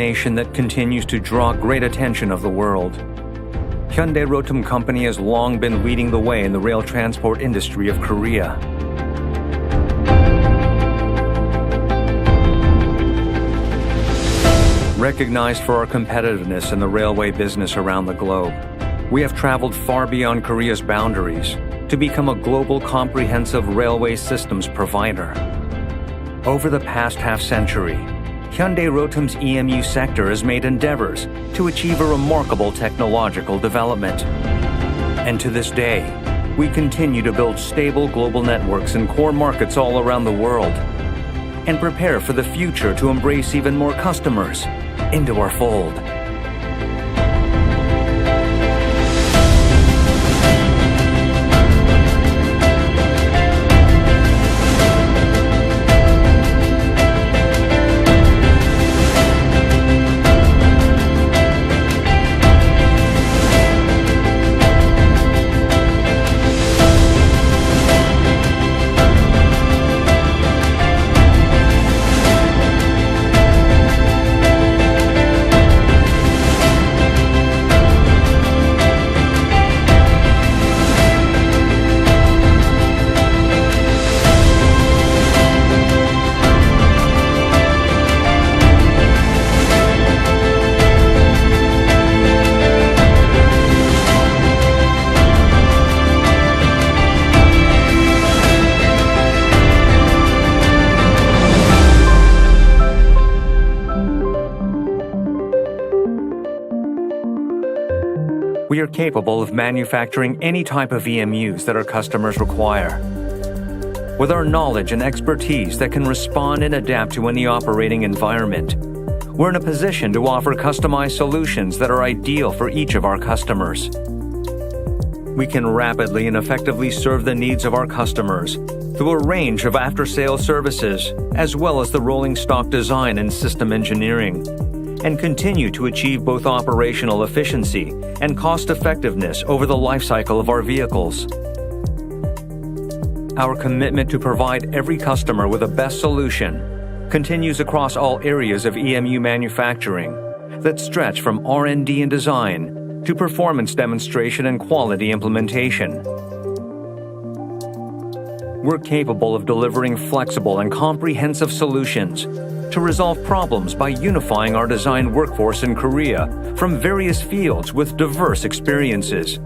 nation that continues to draw great attention of the world. Hyundai Rotem Company has long been leading the way in the rail transport industry of Korea. Recognized for our competitiveness in the railway business around the globe, we have traveled far beyond Korea's boundaries to become a global comprehensive railway systems provider. Over the past half-century, Hyundai Rotem's EMU sector has made endeavors to achieve a remarkable technological development. And to this day, we continue to build stable global networks in core markets all around the world and prepare for the future to embrace even more customers into our fold. We are capable of manufacturing any type of EMUs that our customers require. With our knowledge and expertise that can respond and adapt to any operating environment, we're in a position to offer customized solutions that are ideal for each of our customers. We can rapidly and effectively serve the needs of our customers through a range of after-sales services, as well as the rolling stock design and system engineering, and continue to achieve both operational efficiency and cost-effectiveness over the lifecycle of our vehicles. Our commitment to provide every customer with the best solution continues across all areas of EMU manufacturing that stretch from R&D and design to performance demonstration and quality implementation. We're capable of delivering flexible and comprehensive solutions to resolve problems by unifying our design workforce in Korea from various fields with diverse experiences.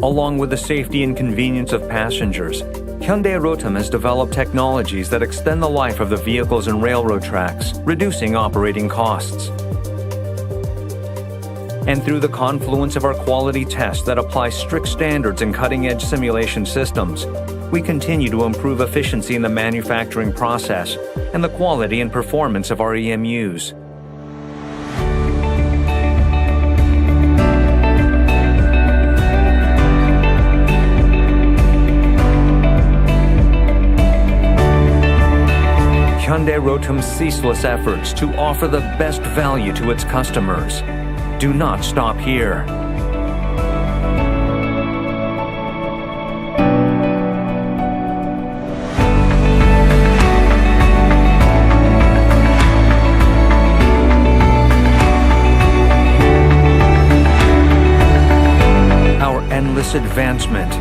Along with the safety and convenience of passengers, Hyundai Rotem has developed technologies that extend the life of the vehicles and railroad tracks, reducing operating costs. And through the confluence of our quality tests that apply strict standards and cutting-edge simulation systems, we continue to improve efficiency in the manufacturing process and the quality and performance of our EMUs. Hyundai Rotem's ceaseless efforts to offer the best value to its customers do not stop here. Endless advancement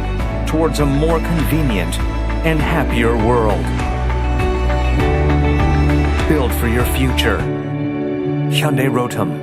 towards a more convenient and happier world. Build for your future. Hyundai Rotem.